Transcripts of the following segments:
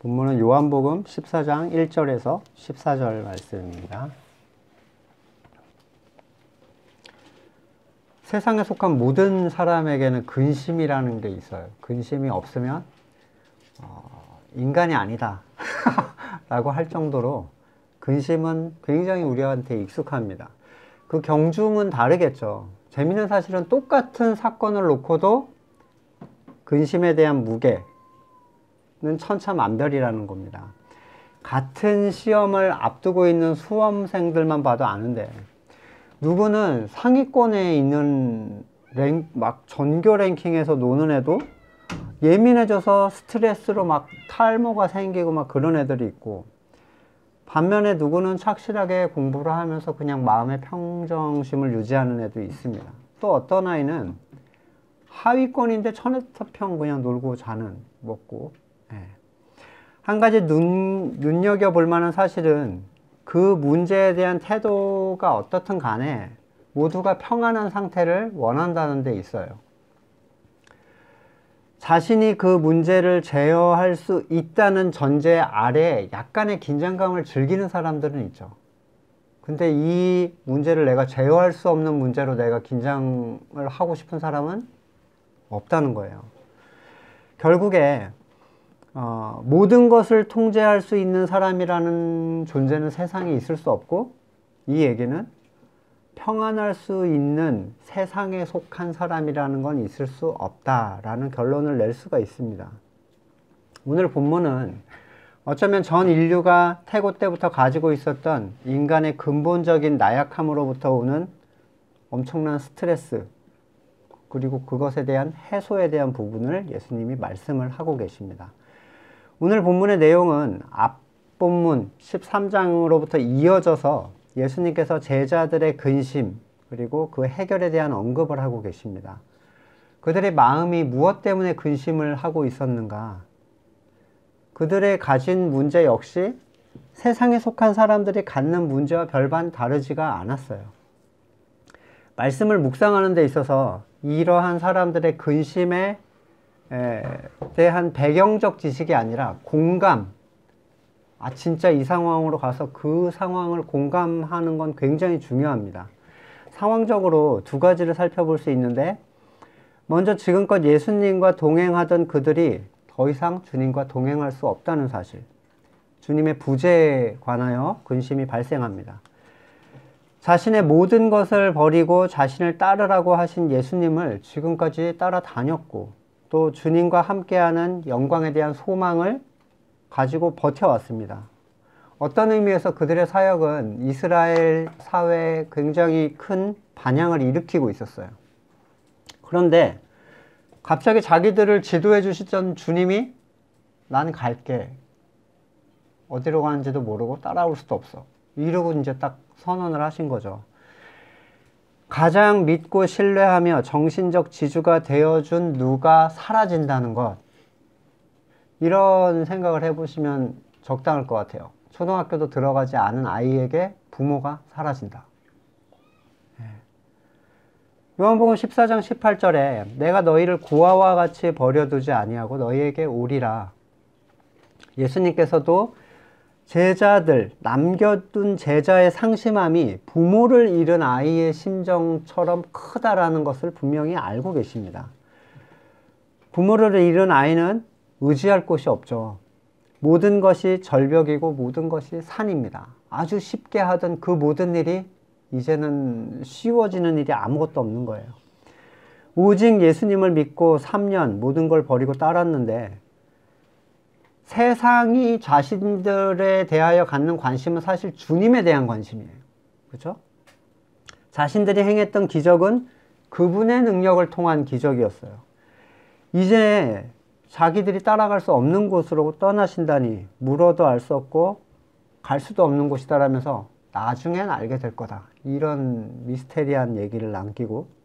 본문은 요한복음 14장 1절에서 14절 말씀입니다. 세상에 속한 모든 사람에게는 근심이라는 게 있어요. 근심이 없으면 인간이 아니다 라고 할 정도로 근심은 굉장히 우리한테 익숙합니다. 그 경중은 다르겠죠. 재미있는 사실은 똑같은 사건을 놓고도 근심에 대한 무게는 천차만별이라는 겁니다. 같은 시험을 앞두고 있는 수험생들만 봐도 아는데, 누구는 상위권에 있는 막 전교 랭킹에서 노는 애도 예민해져서 스트레스로 막 탈모가 생기고 막 그런 애들이 있고, 반면에 누구는 착실하게 공부를 하면서 그냥 마음의 평정심을 유지하는 애도 있습니다. 또 어떤 아이는 하위권인데 천혜타평 그냥 놀고 자는, 먹고. 한 가지 눈여겨볼 만한 사실은 그 문제에 대한 태도가 어떻든 간에 모두가 평안한 상태를 원한다는 데 있어요. 자신이 그 문제를 제어할 수 있다는 전제 아래 약간의 긴장감을 즐기는 사람들은 있죠. 근데 이 문제를 내가 제어할 수 없는 문제로 내가 긴장을 하고 싶은 사람은 없다는 거예요. 결국에 모든 것을 통제할 수 있는 사람이라는 존재는 세상에 있을 수 없고, 이 얘기는 평안할 수 있는 세상에 속한 사람이라는 건 있을 수 없다라는 결론을 낼 수가 있습니다. 오늘 본문은 어쩌면 전 인류가 태고 때부터 가지고 있었던 인간의 근본적인 나약함으로부터 오는 엄청난 스트레스, 그리고 그것에 대한 해소에 대한 부분을 예수님이 말씀을 하고 계십니다. 오늘 본문의 내용은 앞본문 13장으로부터 이어져서 예수님께서 제자들의 근심, 그리고 그 해결에 대한 언급을 하고 계십니다. 그들의 마음이 무엇 때문에 근심을 하고 있었는가? 그들의 가진 문제 역시 세상에 속한 사람들이 갖는 문제와 별반 다르지가 않았어요. 말씀을 묵상하는 데 있어서 이러한 사람들의 근심에 대한 배경적 지식이 아니라 공감, 진짜 이 상황으로 가서 그 상황을 공감하는 건 굉장히 중요합니다. 상황적으로 두 가지를 살펴볼 수 있는데, 먼저 지금껏 예수님과 동행하던 그들이 더 이상 주님과 동행할 수 없다는 사실, 주님의 부재에 관하여 근심이 발생합니다. 자신의 모든 것을 버리고 자신을 따르라고 하신 예수님을 지금까지 따라다녔고, 또 주님과 함께하는 영광에 대한 소망을 가지고 버텨왔습니다. 어떤 의미에서 그들의 사역은 이스라엘 사회에 굉장히 큰 반향을 일으키고 있었어요. 그런데 갑자기 자기들을 지도해 주시던 주님이 난 갈게, 어디로 가는지도 모르고 따라올 수도 없어, 이러고 이제 딱 선언을 하신 거죠. 가장 믿고 신뢰하며 정신적 지주가 되어준 누가 사라진다는 것, 이런 생각을 해보시면 적당할 것 같아요. 초등학교도 들어가지 않은 아이에게 부모가 사라진다. 요한복음 14장 18절에 내가 너희를 고아와 같이 버려두지 아니하고 너희에게 오리라. 예수님께서도 제자들, 남겨둔 제자의 상심함이 부모를 잃은 아이의 심정처럼 크다라는 것을 분명히 알고 계십니다. 부모를 잃은 아이는 의지할 곳이 없죠. 모든 것이 절벽이고 모든 것이 산입니다. 아주 쉽게 하던 그 모든 일이 이제는 쉬워지는 일이 아무것도 없는 거예요. 오직 예수님을 믿고 3년 모든 걸 버리고 따랐는데, 세상이 자신들에 대하여 갖는 관심은 사실 주님에 대한 관심이에요. 그렇죠? 자신들이 행했던 기적은 그분의 능력을 통한 기적이었어요. 이제 자기들이 따라갈 수 없는 곳으로 떠나신다니 물어도 알 수 없고 갈 수도 없는 곳이다라면서 나중엔 알게 될 거다, 이런 미스테리한 얘기를 남기고,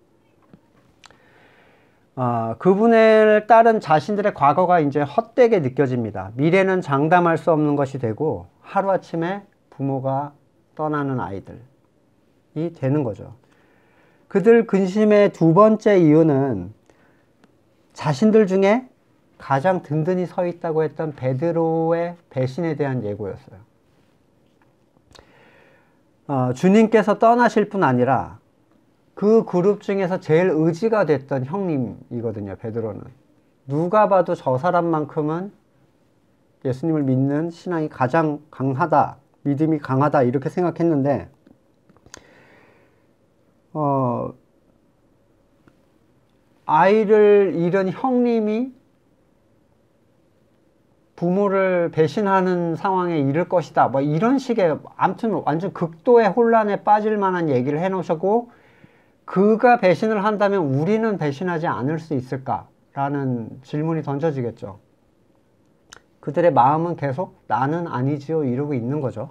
그분을 따른 자신들의 과거가 이제 헛되게 느껴집니다. 미래는 장담할 수 없는 것이 되고 하루아침에 부모가 떠나는 아이들이 되는 거죠. 그들 근심의 두 번째 이유는 자신들 중에 가장 든든히 서 있다고 했던 베드로의 배신에 대한 예고였어요. 주님께서 떠나실 뿐 아니라 그 그룹 중에서 제일 의지가 됐던 형님이거든요, 베드로는. 누가 봐도 저 사람만큼은 예수님을 믿는 신앙이 가장 강하다, 믿음이 강하다, 이렇게 생각했는데, 아이를 잃은 형님이 부모를 배신하는 상황에 이를 것이다, 뭐 이런 식의, 아무튼 완전 극도의 혼란에 빠질 만한 얘기를 해놓으셨고, 그가 배신을 한다면 우리는 배신하지 않을 수 있을까라는 질문이 던져지겠죠. 그들의 마음은 계속 나는 아니지요 이러고 있는 거죠.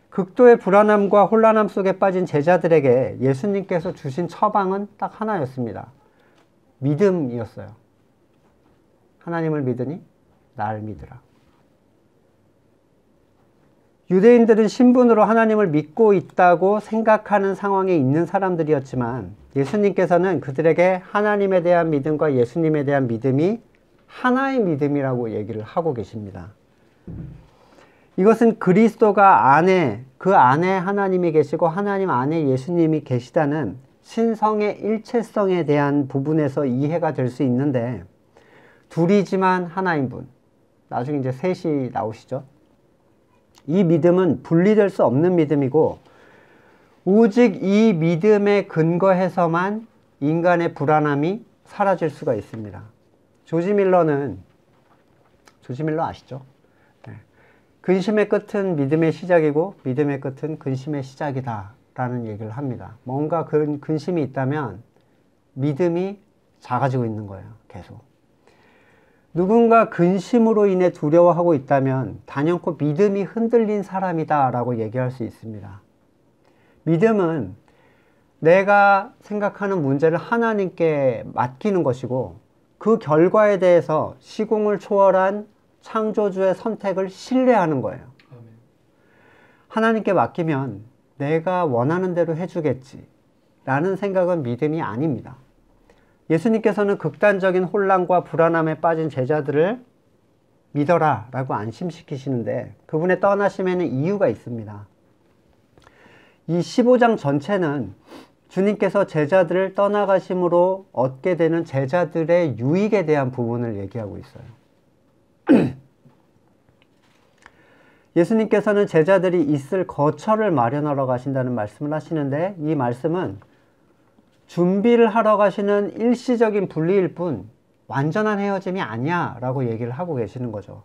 극도의 불안함과 혼란함 속에 빠진 제자들에게 예수님께서 주신 처방은 딱 하나였습니다. 믿음이었어요. 하나님을 믿으니 날 믿으라. 유대인들은 신분으로 하나님을 믿고 있다고 생각하는 상황에 있는 사람들이었지만 예수님께서는 그들에게 하나님에 대한 믿음과 예수님에 대한 믿음이 하나의 믿음이라고 얘기를 하고 계십니다. 이것은 그리스도가 그 안에 하나님이 계시고 하나님 안에 예수님이 계시다는 신성의 일체성에 대한 부분에서 이해가 될 수 있는데, 둘이지만 하나인 분, 나중에 이제 셋이 나오시죠. 이 믿음은 분리될 수 없는 믿음이고 오직 이 믿음에 근거해서만 인간의 불안함이 사라질 수가 있습니다. 조지 밀러 아시죠? 네. 근심의 끝은 믿음의 시작이고 믿음의 끝은 근심의 시작이다 라는 얘기를 합니다. 뭔가 근심이 있다면 믿음이 작아지고 있는 거예요. 계속. 누군가 근심으로 인해 두려워하고 있다면 단연코 믿음이 흔들린 사람이다 라고 얘기할 수 있습니다. 믿음은 내가 생각하는 문제를 하나님께 맡기는 것이고 그 결과에 대해서 시공을 초월한 창조주의 선택을 신뢰하는 거예요. 하나님께 맡기면 내가 원하는 대로 해주겠지 라는 생각은 믿음이 아닙니다. 예수님께서는 극단적인 혼란과 불안함에 빠진 제자들을 믿어라 라고 안심시키시는데 그분의 떠나심에는 이유가 있습니다. 이 15장 전체는 주님께서 제자들을 떠나가심으로 얻게 되는 제자들의 유익에 대한 부분을 얘기하고 있어요. 예수님께서는 제자들이 있을 거처를 마련하러 가신다는 말씀을 하시는데 이 말씀은 준비를 하러 가시는 일시적인 분리일 뿐 완전한 헤어짐이 아니야 라고 얘기를 하고 계시는 거죠.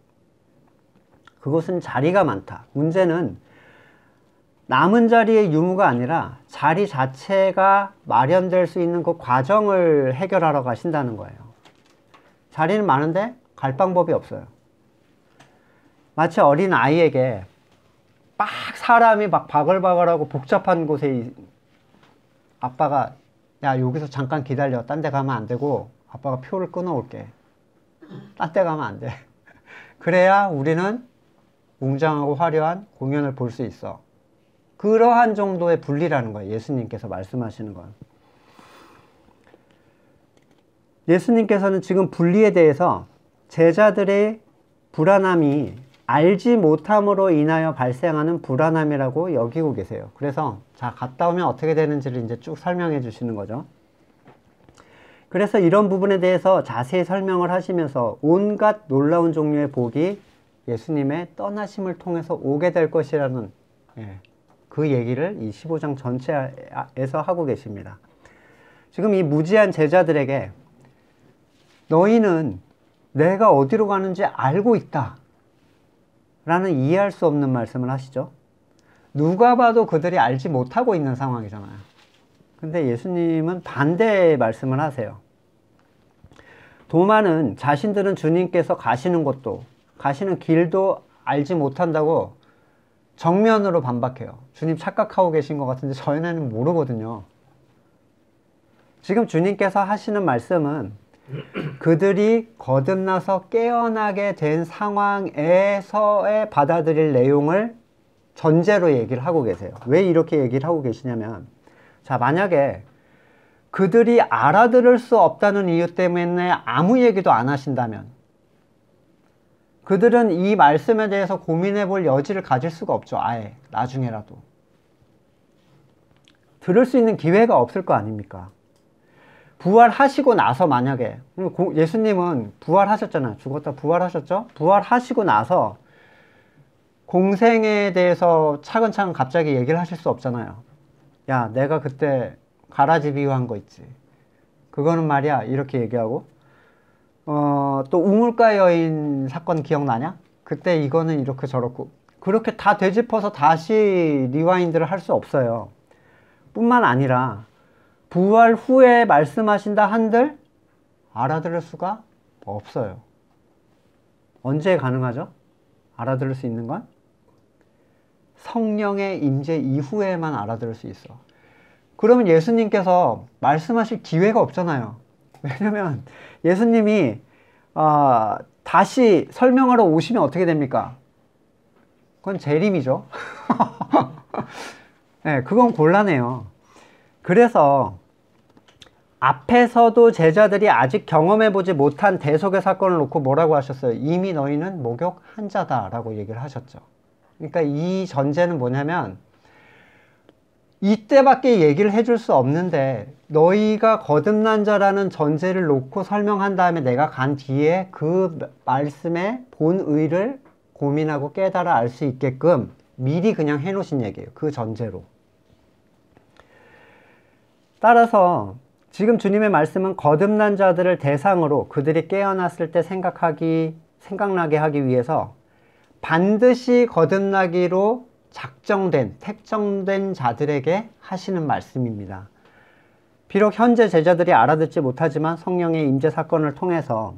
그곳은 자리가 많다. 문제는 남은 자리의 유무가 아니라 자리 자체가 마련될 수 있는 그 과정을 해결하러 가신다는 거예요. 자리는 많은데 갈 방법이 없어요. 마치 어린 아이에게 막 사람이 막 바글바글하고 복잡한 곳에 아빠가 야 여기서 잠깐 기다려, 딴 데 가면 안 되고 아빠가 표를 끊어 올게, 딴 데 가면 안 돼. 그래야 우리는 웅장하고 화려한 공연을 볼 수 있어. 그러한 정도의 분리라는 거예요. 예수님께서 말씀하시는 건. 예수님께서는 지금 분리에 대해서 제자들의 불안함이 알지 못함으로 인하여 발생하는 불안함이라고 여기고 계세요. 그래서 자, 갔다 오면 어떻게 되는지를 이제 쭉 설명해 주시는 거죠. 그래서 이런 부분에 대해서 자세히 설명을 하시면서 온갖 놀라운 종류의 복이 예수님의 떠나심을 통해서 오게 될 것이라는 그 얘기를 이 15장 전체에서 하고 계십니다. 지금 이 무지한 제자들에게 너희는 내가 어디로 가는지 알고 있다 라는 이해할 수 없는 말씀을 하시죠. 누가 봐도 그들이 알지 못하고 있는 상황이잖아요. 근데 예수님은 반대의 말씀을 하세요. 도마는 자신들은 주님께서 가시는 곳도 가시는 길도 알지 못한다고 정면으로 반박해요. 주님 착각하고 계신 것 같은데 저희는 모르거든요. 지금 주님께서 하시는 말씀은 그들이 거듭나서 깨어나게 된 상황에서의 받아들일 내용을 전제로 얘기를 하고 계세요. 왜 이렇게 얘기를 하고 계시냐면, 자, 만약에 그들이 알아들을 수 없다는 이유 때문에 아무 얘기도 안 하신다면, 그들은 이 말씀에 대해서 고민해 볼 여지를 가질 수가 없죠. 아예 나중에라도 들을 수 있는 기회가 없을 거 아닙니까? 부활하시고 나서 만약에 예수님은 부활하셨잖아요. 죽었다 부활하셨죠? 부활하시고 나서 공생에 대해서 차근차근 갑자기 얘기를 하실 수 없잖아요. 야, 내가 그때 가라지 비유한 거 있지. 그거는 말이야. 이렇게 얘기하고 또 우물가 여인 사건 기억나냐? 그때 이거는 이렇게 저렇고 그렇게 다 되짚어서 다시 리와인드를 할 수 없어요. 뿐만 아니라 부활 후에 말씀하신다 한들 알아들을 수가 없어요. 언제 가능하죠? 알아들을 수 있는 건 성령의 임재 이후에만 알아들을 수 있어. 그러면 예수님께서 말씀하실 기회가 없잖아요. 왜냐면 예수님이 다시 설명하러 오시면 어떻게 됩니까? 그건 재림이죠. 네, 그건 곤란해요. 그래서 앞에서도 제자들이 아직 경험해보지 못한 대속의 사건을 놓고 뭐라고 하셨어요? 이미 너희는 목욕한 자다 라고 얘기를 하셨죠. 그러니까 이 전제는 뭐냐면 이때밖에 얘기를 해줄 수 없는데 너희가 거듭난 자라는 전제를 놓고 설명한 다음에 내가 간 뒤에 그 말씀의 본의를 고민하고 깨달아 알 수 있게끔 미리 그냥 해놓으신 얘기예요. 그 전제로. 따라서 지금 주님의 말씀은 거듭난 자들을 대상으로 그들이 깨어났을 때 생각나게 하기 위해서 반드시 거듭나기로 작정된, 택정된 자들에게 하시는 말씀입니다. 비록 현재 제자들이 알아듣지 못하지만 성령의 임재 사건을 통해서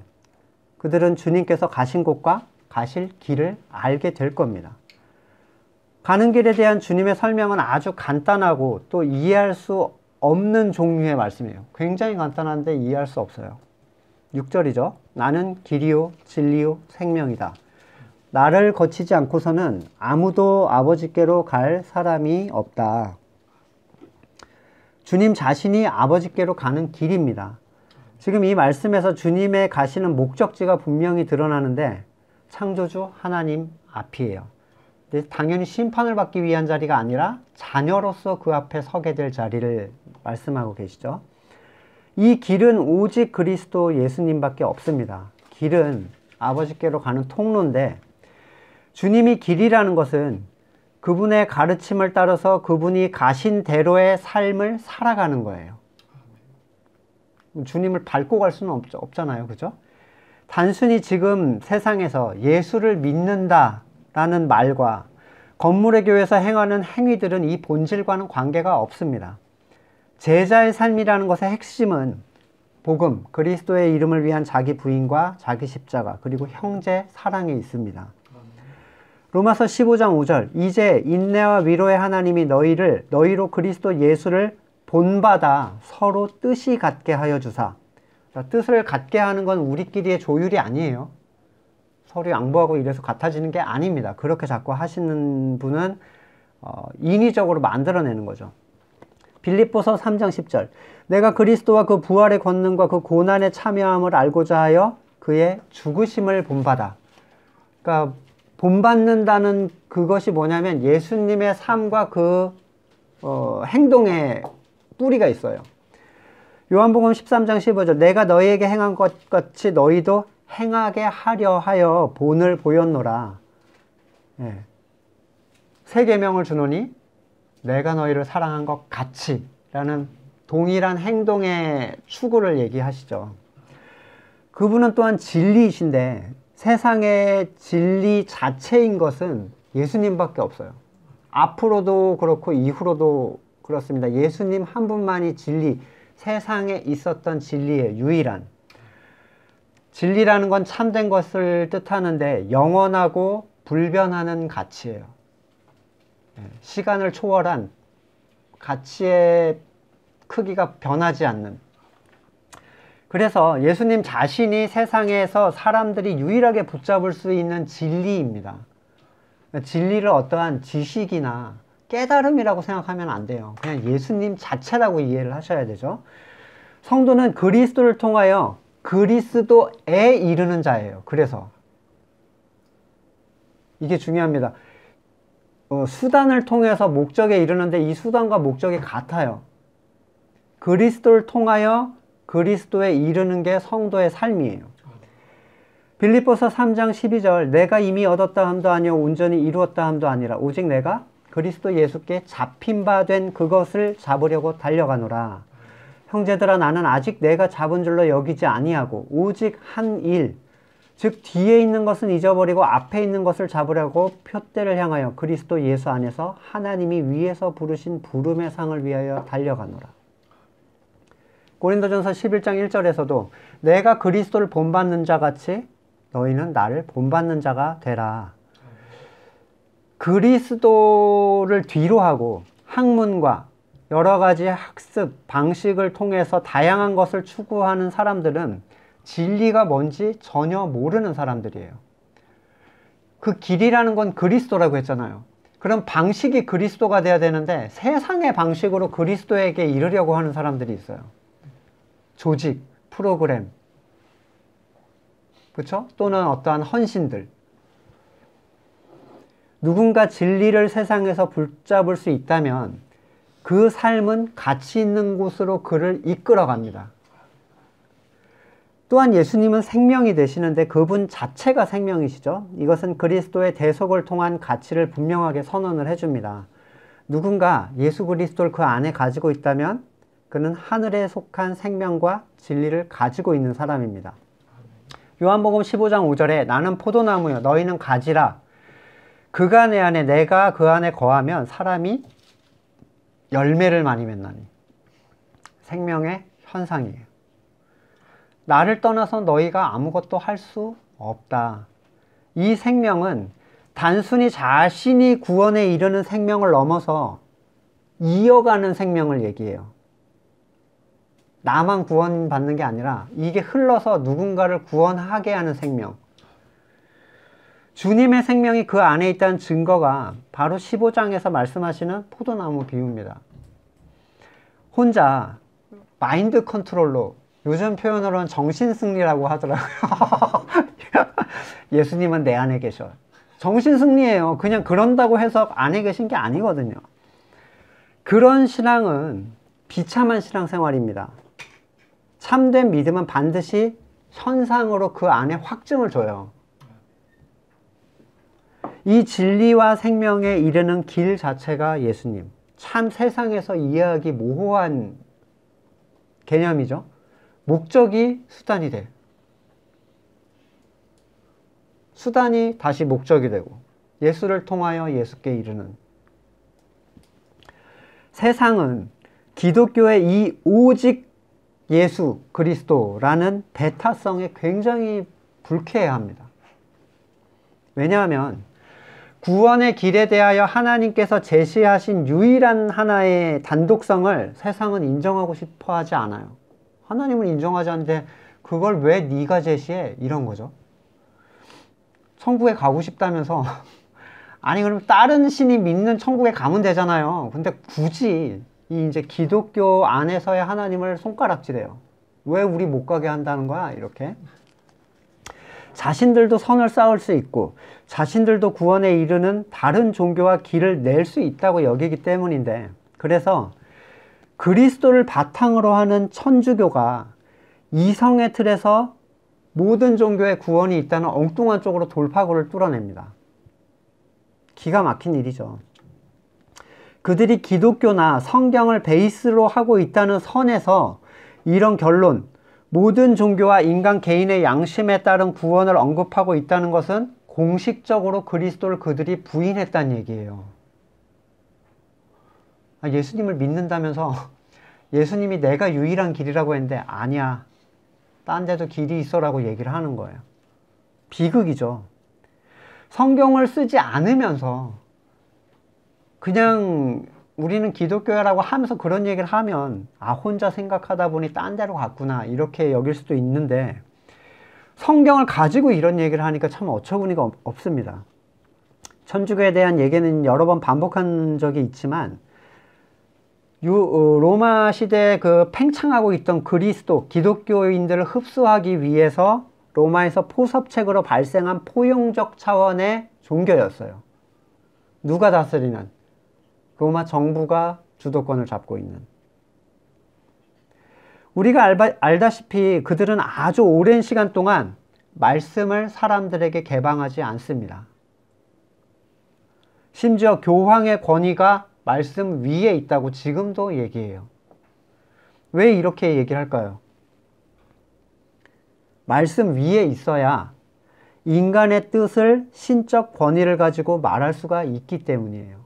그들은 주님께서 가신 곳과 가실 길을 알게 될 겁니다. 가는 길에 대한 주님의 설명은 아주 간단하고 또 이해할 수 없는 종류의 말씀이에요. 굉장히 간단한데 이해할 수 없어요. 6절이죠. 나는 길이요 진리요 생명이다. 나를 거치지 않고서는 아무도 아버지께로 갈 사람이 없다. 주님 자신이 아버지께로 가는 길입니다. 지금 이 말씀에서 주님의 가시는 목적지가 분명히 드러나는데 창조주 하나님 앞이에요. 근데 당연히 심판을 받기 위한 자리가 아니라 자녀로서 그 앞에 서게 될 자리를 말씀하고 계시죠. 이 길은 오직 그리스도 예수님밖에 없습니다. 길은 아버지께로 가는 통로인데 주님이 길이라는 것은 그분의 가르침을 따라서 그분이 가신 대로의 삶을 살아가는 거예요. 주님을 밟고 갈 수는 없잖아요. 그죠? 단순히 지금 세상에서 예수를 믿는다라는 말과 건물의 교회에서 행하는 행위들은 이 본질과는 관계가 없습니다. 제자의 삶이라는 것의 핵심은 복음, 그리스도의 이름을 위한 자기 부인과 자기 십자가, 그리고 형제 사랑에 있습니다. 로마서 15장 5절 이제 인내와 위로의 하나님이 너희로 그리스도 예수를 본받아 서로 뜻이 같게 하여 주사. 뜻을 같게 하는 건 우리끼리의 조율이 아니에요. 서로 양보하고 이래서 같아지는 게 아닙니다. 그렇게 자꾸 하시는 분은 인위적으로 만들어내는 거죠. 빌립보서 3장 10절 내가 그리스도와 그 부활의 권능과 그 고난에 참여함을 알고자 하여 그의 죽으심을 본받아. 그러니까 본받는다는 그것이 뭐냐면 예수님의 삶과 그 행동의 뿌리가 있어요. 요한복음 13장 15절 내가 너희에게 행한 것 같이 너희도 행하게 하려 하여 본을 보였노라. 예. 새 계명을 주노니 내가 너희를 사랑한 것 같이 라는 동일한 행동의 추구를 얘기하시죠. 그분은 또한 진리이신데 세상의 진리 자체인 것은 예수님밖에 없어요. 앞으로도 그렇고 이후로도 그렇습니다. 예수님 한 분만이 진리, 세상에 있었던 진리의 유일한. 진리라는 건 참된 것을 뜻하는데 영원하고 불변하는 가치예요. 시간을 초월한 가치의 크기가 변하지 않는. 그래서 예수님 자신이 세상에서 사람들이 유일하게 붙잡을 수 있는 진리입니다. 진리를 어떠한 지식이나 깨달음이라고 생각하면 안 돼요. 그냥 예수님 자체라고 이해를 하셔야 되죠. 성도는 그리스도를 통하여 그리스도에 이르는 자예요. 그래서 이게 중요합니다. 수단을 통해서 목적에 이르는데 이 수단과 목적이 같아요. 그리스도를 통하여 그리스도에 이르는 게 성도의 삶이에요. 빌립보서 3장 12절 내가 이미 얻었다 함도 아니요 온전히 이루었다 함도 아니라 오직 내가 그리스도 예수께 잡힌 바 된 그것을 잡으려고 달려가노라. 형제들아 나는 아직 내가 잡은 줄로 여기지 아니하고 오직 한 일, 즉 뒤에 있는 것은 잊어버리고 앞에 있는 것을 잡으려고 표대를 향하여 그리스도 예수 안에서 하나님이 위에서 부르신 부름의 상을 위하여 달려가노라. 고린도전서 11장 1절에서도 내가 그리스도를 본받는 자 같이 너희는 나를 본받는 자가 되라. 그리스도를 뒤로 하고 학문과 여러 가지 학습 방식을 통해서 다양한 것을 추구하는 사람들은 진리가 뭔지 전혀 모르는 사람들이에요. 그 길이라는 건 그리스도라고 했잖아요. 그럼 방식이 그리스도가 돼야 되는데 세상의 방식으로 그리스도에게 이르려고 하는 사람들이 있어요. 조직, 프로그램, 그렇죠? 또는 어떠한 헌신들. 누군가 진리를 세상에서 붙잡을 수 있다면 그 삶은 가치 있는 곳으로 그를 이끌어갑니다. 또한 예수님은 생명이 되시는데 그분 자체가 생명이시죠. 이것은 그리스도의 대속을 통한 가치를 분명하게 선언을 해줍니다. 누군가 예수 그리스도를 그 안에 가지고 있다면 그는 하늘에 속한 생명과 진리를 가지고 있는 사람입니다. 요한복음 15장 5절에 나는 포도나무여 너희는 가지라. 그가 내 안에 내가 그 안에 거하면 사람이 열매를 많이 맺나니. 생명의 현상이에요. 나를 떠나서 너희가 아무것도 할 수 없다. 이 생명은 단순히 자신이 구원에 이르는 생명을 넘어서 이어가는 생명을 얘기해요. 나만 구원받는 게 아니라 이게 흘러서 누군가를 구원하게 하는 생명. 주님의 생명이 그 안에 있다는 증거가 바로 15장에서 말씀하시는 포도나무 비유입니다. 혼자 마인드 컨트롤로, 요즘 표현으로는 정신승리라고 하더라고요. 예수님은 내 안에 계셔. 정신승리예요. 그냥 그런다고 해서 안에 계신 게 아니거든요. 그런 신앙은 비참한 신앙생활입니다. 참된 믿음은 반드시 현상으로 그 안에 확증을 줘요. 이 진리와 생명에 이르는 길 자체가 예수님. 참 세상에서 이해하기 모호한 개념이죠. 목적이 수단이 돼. 수단이 다시 목적이 되고 예수를 통하여 예수께 이르는. 세상은 기독교의 이 오직 예수 그리스도라는 배타성에 굉장히 불쾌해합니다. 왜냐하면 구원의 길에 대하여 하나님께서 제시하신 유일한 하나의 단독성을 세상은 인정하고 싶어 하지 않아요. 하나님은 인정하지 않는데 그걸 왜 네가 제시해? 이런 거죠. 천국에 가고 싶다면서 아니 그럼 다른 신이 믿는 천국에 가면 되잖아요. 근데 굳이 이 이제 기독교 안에서의 하나님을 손가락질해요. 왜 우리 못 가게 한다는 거야? 이렇게. 자신들도 선을 쌓을 수 있고 자신들도 구원에 이르는 다른 종교와 길을 낼 수 있다고 여기기 때문인데, 그래서 그리스도를 바탕으로 하는 천주교가 이성의 틀에서 모든 종교의 구원이 있다는 엉뚱한 쪽으로 돌파구를 뚫어냅니다. 기가 막힌 일이죠. 그들이 기독교나 성경을 베이스로 하고 있다는 선에서 이런 결론, 모든 종교와 인간 개인의 양심에 따른 구원을 언급하고 있다는 것은 공식적으로 그리스도를 그들이 부인했다는 얘기예요. 예수님을 믿는다면서 예수님이 내가 유일한 길이라고 했는데 아니야, 딴 데도 길이 있어라고 얘기를 하는 거예요. 비극이죠. 성경을 쓰지 않으면서 그냥 우리는 기독교라고 하면서 그런 얘기를 하면 혼자 생각하다 보니 딴 데로 갔구나 이렇게 여길 수도 있는데, 성경을 가지고 이런 얘기를 하니까 참 어처구니가 없습니다. 천주교에 대한 얘기는 여러 번 반복한 적이 있지만 로마 시대에 그 팽창하고 있던 그리스도, 기독교인들을 흡수하기 위해서 로마에서 포섭책으로 발생한 포용적 차원의 종교였어요. 누가 다스리는? 로마 정부가 주도권을 잡고 있는. 우리가 알다시피 그들은 아주 오랜 시간 동안 말씀을 사람들에게 개방하지 않습니다. 심지어 교황의 권위가 말씀 위에 있다고 지금도 얘기해요. 왜 이렇게 얘기를 할까요? 말씀 위에 있어야 인간의 뜻을 신적 권위를 가지고 말할 수가 있기 때문이에요.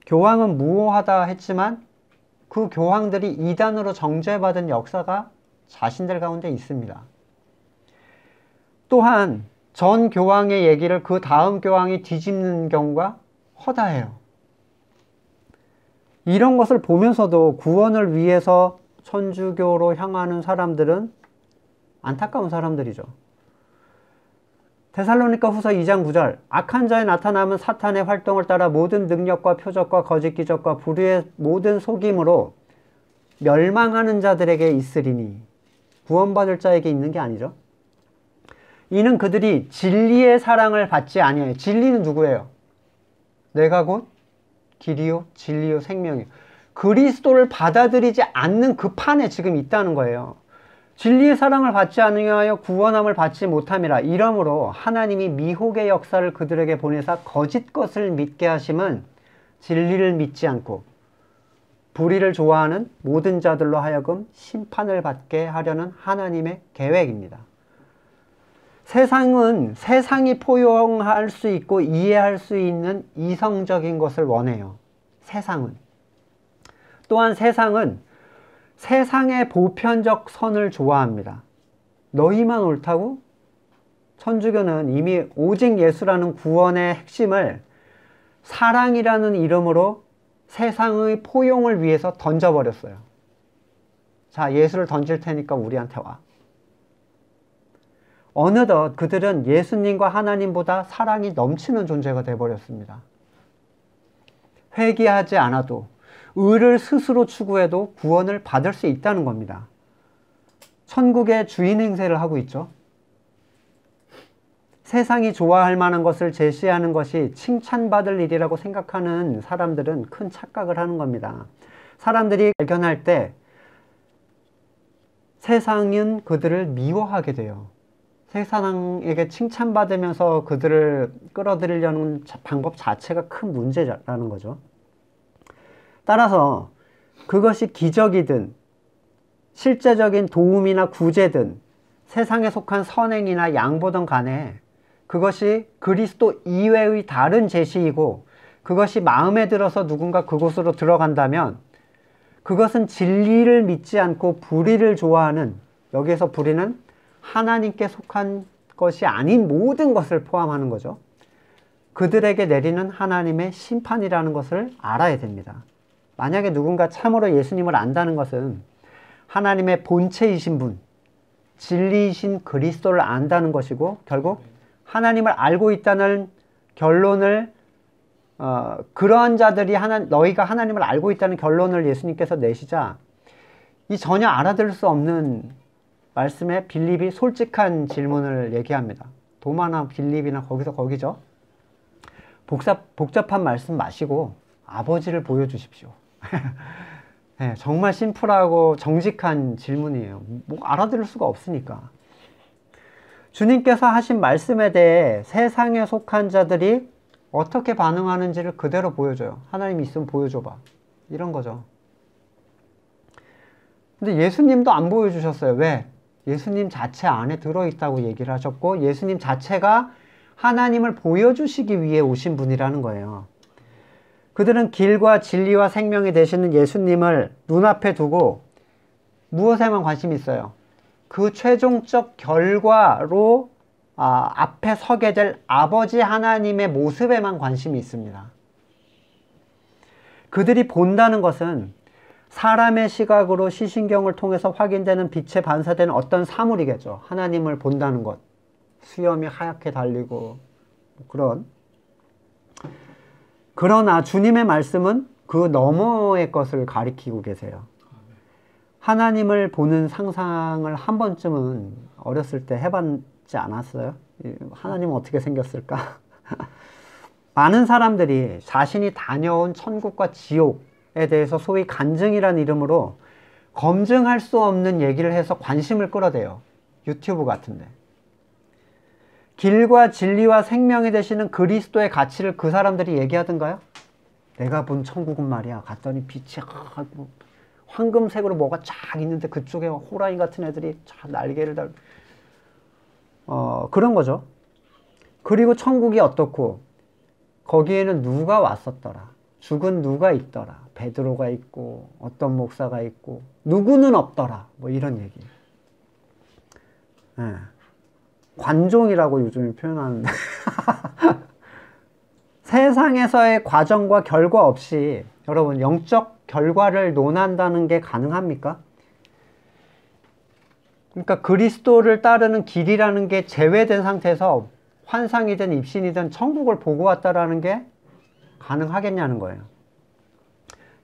교황은 무오하다 했지만 그 교황들이 이단으로 정죄받은 역사가 자신들 가운데 있습니다. 또한 전 교황의 얘기를 그 다음 교황이 뒤집는 경우가 허다해요. 이런 것을 보면서도 구원을 위해서 천주교로 향하는 사람들은 안타까운 사람들이죠. 데살로니가 후서 2장 9절 악한 자에 나타남은 사탄의 활동을 따라 모든 능력과 표적과 거짓 기적과 불의의 모든 속임으로 멸망하는 자들에게 있으리니 구원받을 자에게 있는 게 아니죠. 이는 그들이 진리의 사랑을 받지 아니하여. 진리는 누구예요? 내가 곧 길이요 진리요 생명이요. 그리스도를 받아들이지 않는 그 판에 지금 있다는 거예요. 진리의 사랑을 받지 아니하여 구원함을 받지 못함이라. 이러므로 하나님이 미혹의 역사를 그들에게 보내사 거짓 것을 믿게 하심은 진리를 믿지 않고 불의를 좋아하는 모든 자들로 하여금 심판을 받게 하려는 하나님의 계획입니다. 세상은 세상이 포용할 수 있고 이해할 수 있는 이성적인 것을 원해요. 세상은. 또한 세상은 세상의 보편적 선을 좋아합니다. 너희만 옳다고? 천주교는 이미 오직 예수라는 구원의 핵심을 사랑이라는 이름으로 세상의 포용을 위해서 던져버렸어요. 자, 예수를 던질 테니까 우리한테 와. 어느덧 그들은 예수님과 하나님보다 사랑이 넘치는 존재가 되어버렸습니다. 회개하지 않아도 의를 스스로 추구해도 구원을 받을 수 있다는 겁니다. 천국의 주인 행세를 하고 있죠. 세상이 좋아할 만한 것을 제시하는 것이 칭찬받을 일이라고 생각하는 사람들은 큰 착각을 하는 겁니다. 사람들이 발견할 때 세상은 그들을 미워하게 돼요. 세상에게 칭찬받으면서 그들을 끌어들이려는 방법 자체가 큰 문제라는 거죠. 따라서 그것이 기적이든 실제적인 도움이나 구제든 세상에 속한 선행이나 양보든 간에 그것이 그리스도 이외의 다른 제시이고 그것이 마음에 들어서 누군가 그곳으로 들어간다면 그것은 진리를 믿지 않고 불의를 좋아하는, 여기에서 불의는 하나님께 속한 것이 아닌 모든 것을 포함하는 거죠. 그들에게 내리는 하나님의 심판이라는 것을 알아야 됩니다. 만약에 누군가 참으로 예수님을 안다는 것은 하나님의 본체이신 분, 진리이신 그리스도를 안다는 것이고 결국 하나님을 알고 있다는 결론을 그러한 자들이 너희가 하나님을 알고 있다는 결론을 예수님께서 내시자 이 전혀 알아들을 수 없는 말씀에 빌립이 솔직한 질문을 얘기합니다. 도마나 빌립이나 거기서 거기죠. 복잡한 말씀 마시고 아버지를 보여주십시오. 네, 정말 심플하고 정직한 질문이에요. 뭐 알아들을 수가 없으니까. 주님께서 하신 말씀에 대해 세상에 속한 자들이 어떻게 반응하는지를 그대로 보여줘요. 하나님 있으면 보여줘봐. 이런 거죠. 근데 예수님도 안 보여주셨어요. 왜? 예수님 자체 안에 들어있다고 얘기를 하셨고 예수님 자체가 하나님을 보여주시기 위해 오신 분이라는 거예요. 그들은 길과 진리와 생명이 되시는 예수님을 눈앞에 두고 무엇에만 관심이 있어요? 그 최종적 결과로 앞에 서게 될 아버지 하나님의 모습에만 관심이 있습니다. 그들이 본다는 것은 사람의 시각으로 시신경을 통해서 확인되는 빛에 반사되는 어떤 사물이겠죠. 하나님을 본다는 것. 수염이 하얗게 달리고 그런. 그러나 주님의 말씀은 그 너머의 것을 가리키고 계세요. 하나님을 보는 상상을 한 번쯤은 어렸을 때 해봤지 않았어요? 하나님은 어떻게 생겼을까? 많은 사람들이 자신이 다녀온 천국과 지옥에 대해서 소위 간증이라는 이름으로 검증할 수 없는 얘기를 해서 관심을 끌어대요. 유튜브 같은데. 길과 진리와 생명이 되시는 그리스도의 가치를 그 사람들이 얘기하던가요? 내가 본 천국은 말이야. 갔더니 빛이 황금색으로 뭐가 쫙 있는데 그쪽에 호랑이 같은 애들이 쫙 날개를 달고 그런 거죠. 그리고 천국이 어떻고 거기에는 누가 왔었더라. 죽은 누가 있더라. 베드로가 있고 어떤 목사가 있고 누구는 없더라. 뭐 이런 얘기. 네. 관종이라고 요즘에 표현하는데 세상에서의 과정과 결과 없이 여러분 영적 결과를 논한다는 게 가능합니까? 그러니까 그리스도를 따르는 길이라는 게 제외된 상태에서 환상이든 입신이든 천국을 보고 왔다라는 게 가능하겠냐는 거예요.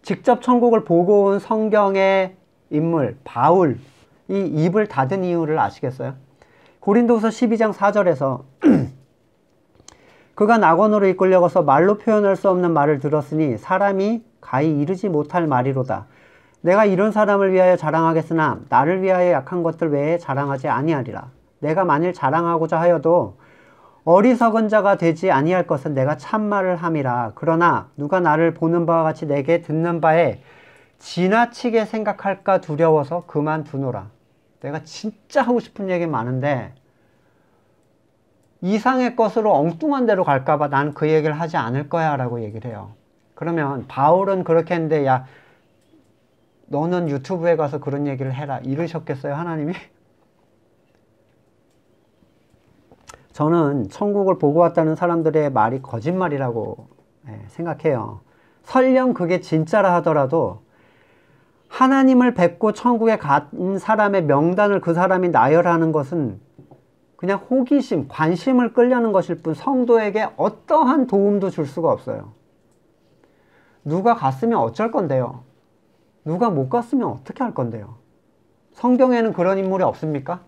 직접 천국을 보고 온 성경의 인물 바울이 입을 닫은 이유를 아시겠어요? 고린도후서 12장 4절에서 그가 낙원으로 이끌려가서 말로 표현할 수 없는 말을 들었으니 사람이 가히 이르지 못할 말이로다. 내가 이런 사람을 위하여 자랑하겠으나 나를 위하여 약한 것들 외에 자랑하지 아니하리라. 내가 만일 자랑하고자 하여도 어리석은 자가 되지 아니할 것은 내가 참말을 함이라. 그러나 누가 나를 보는 바와 같이 내게 듣는 바에 지나치게 생각할까 두려워서 그만두노라. 내가 진짜 하고 싶은 얘기 많은데 이상의 것으로 엉뚱한 데로 갈까봐 난 그 얘기를 하지 않을 거야 라고 얘기를 해요. 그러면 바울은 그렇게 했는데 야 너는 유튜브에 가서 그런 얘기를 해라 이러셨겠어요 하나님이? 저는 천국을 보고 왔다는 사람들의 말이 거짓말이라고 생각해요. 설령 그게 진짜라 하더라도 하나님을 뵙고 천국에 간 사람의 명단을 그 사람이 나열하는 것은 그냥 호기심, 관심을 끌려는 것일 뿐 성도에게 어떠한 도움도 줄 수가 없어요. 누가 갔으면 어쩔 건데요? 누가 못 갔으면 어떻게 할 건데요? 성경에는 그런 인물이 없습니까?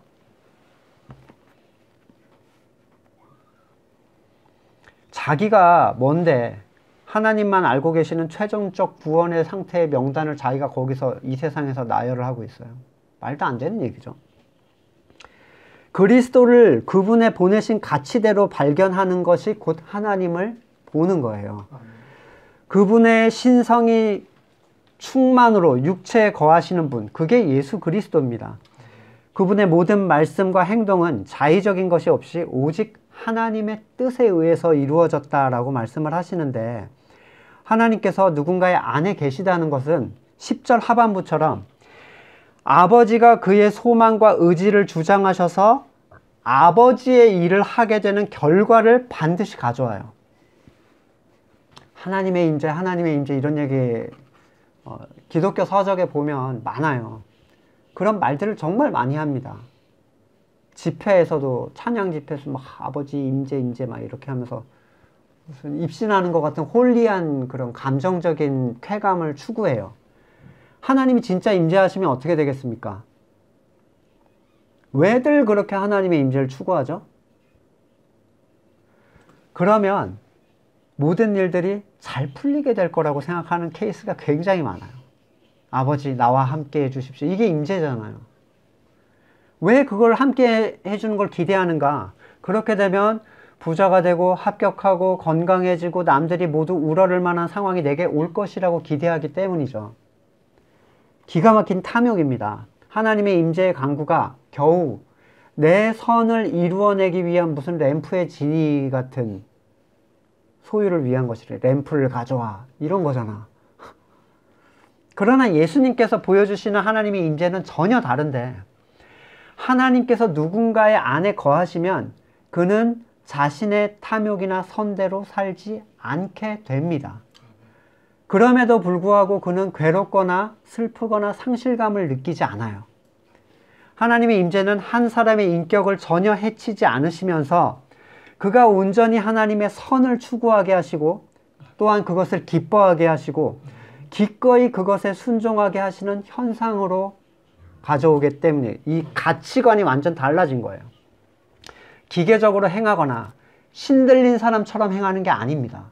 자기가 뭔데 하나님만 알고 계시는 최종적 구원의 상태의 명단을 자기가 거기서 이 세상에서 나열을 하고 있어요. 말도 안 되는 얘기죠. 그리스도를 그분의 보내신 가치대로 발견하는 것이 곧 하나님을 보는 거예요. 그분의 신성이 충만으로 육체에 거하시는 분, 그게 예수 그리스도입니다. 그분의 모든 말씀과 행동은 자의적인 것이 없이 오직 하나님의 뜻에 의해서 이루어졌다라고 말씀을 하시는데 하나님께서 누군가의 안에 계시다는 것은 10절 하반부처럼 아버지가 그의 소망과 의지를 주장하셔서 아버지의 일을 하게 되는 결과를 반드시 가져와요. 하나님의 임재 이런 얘기 기독교 서적에 보면 많아요. 그런 말들을 정말 많이 합니다. 집회에서도 찬양 집회에서 막 아버지 임재 막 이렇게 하면서 무슨 입신하는 것 같은 홀리한 그런 감정적인 쾌감을 추구해요. 하나님이 진짜 임재하시면 어떻게 되겠습니까? 왜들 그렇게 하나님의 임재를 추구하죠? 그러면 모든 일들이 잘 풀리게 될 거라고 생각하는 케이스가 굉장히 많아요. 아버지 나와 함께 해주십시오. 이게 임재잖아요. 왜 그걸 함께 해주는 걸 기대하는가? 그렇게 되면 부자가 되고 합격하고 건강해지고 남들이 모두 우러를 만한 상황이 내게 올 것이라고 기대하기 때문이죠. 기가 막힌 탐욕입니다. 하나님의 임재의 강구가 겨우 내 선을 이루어내기 위한 무슨 램프의 지니 같은 소유를 위한 것이래. 램프를 가져와 이런 거잖아. 그러나 예수님께서 보여주시는 하나님의 임재는 전혀 다른데 하나님께서 누군가의 안에 거하시면 그는 자신의 탐욕이나 선대로 살지 않게 됩니다. 그럼에도 불구하고 그는 괴롭거나 슬프거나 상실감을 느끼지 않아요. 하나님의 임재는 한 사람의 인격을 전혀 해치지 않으시면서 그가 온전히 하나님의 선을 추구하게 하시고 또한 그것을 기뻐하게 하시고 기꺼이 그것에 순종하게 하시는 현상으로 가져오기 때문에 이 가치관이 완전 달라진 거예요. 기계적으로 행하거나 신들린 사람처럼 행하는 게 아닙니다.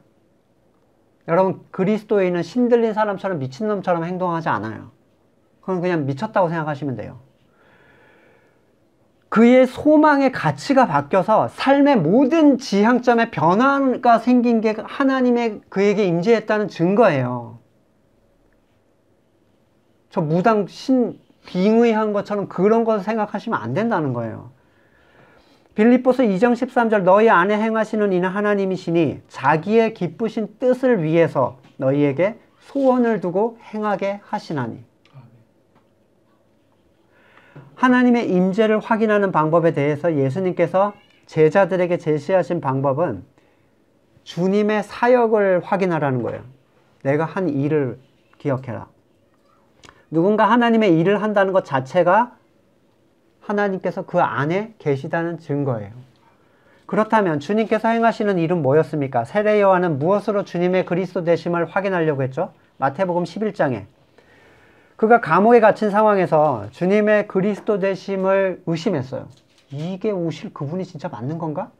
여러분, 그리스도인은 신들린 사람처럼 미친놈처럼 행동하지 않아요. 그건 그냥 미쳤다고 생각하시면 돼요. 그의 소망의 가치가 바뀌어서 삶의 모든 지향점에 변화가 생긴 게 하나님의 그에게 임재했다는 증거예요. 저 무당 빙의한 것처럼 그런 거 생각하시면 안 된다는 거예요. 빌립보서 2장 13절 너희 안에 행하시는 이는 하나님이시니 자기의 기쁘신 뜻을 위해서 너희에게 소원을 두고 행하게 하시나니. 하나님의 임재를 확인하는 방법에 대해서 예수님께서 제자들에게 제시하신 방법은 주님의 사역을 확인하라는 거예요. 내가 한 일을 기억해라. 누군가 하나님의 일을 한다는 것 자체가 하나님께서 그 안에 계시다는 증거예요. 그렇다면 주님께서 행하시는 일은 뭐였습니까? 세례 요한은 무엇으로 주님의 그리스도 되심을 확인하려고 했죠? 마태복음 11장에 그가 감옥에 갇힌 상황에서 주님의 그리스도 되심을 의심했어요. 이게 오실 그분이 진짜 맞는 건가?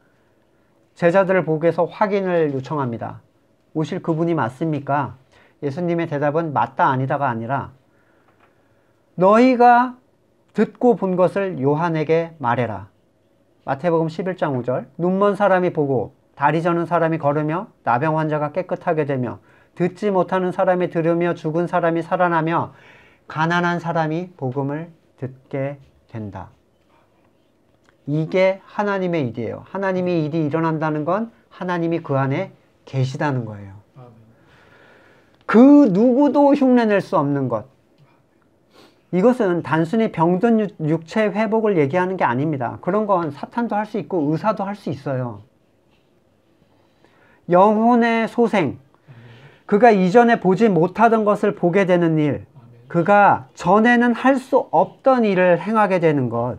제자들을 보고서 확인을 요청합니다. 오실 그분이 맞습니까? 예수님의 대답은 맞다 아니다가 아니라 너희가 듣고 본 것을 요한에게 말해라. 마태복음 11장 5절 눈먼 사람이 보고 다리 저는 사람이 걸으며 나병 환자가 깨끗하게 되며 듣지 못하는 사람이 들으며 죽은 사람이 살아나며 가난한 사람이 복음을 듣게 된다. 이게 하나님의 일이에요. 하나님의 일이 일어난다는 건 하나님이 그 안에 계시다는 거예요. 그 누구도 흉내낼 수 없는 것. 이것은 단순히 병든 육체 회복을 얘기하는 게 아닙니다. 그런 건 사탄도 할 수 있고 의사도 할 수 있어요. 영혼의 소생, 그가 이전에 보지 못하던 것을 보게 되는 일, 그가 전에는 할 수 없던 일을 행하게 되는 것.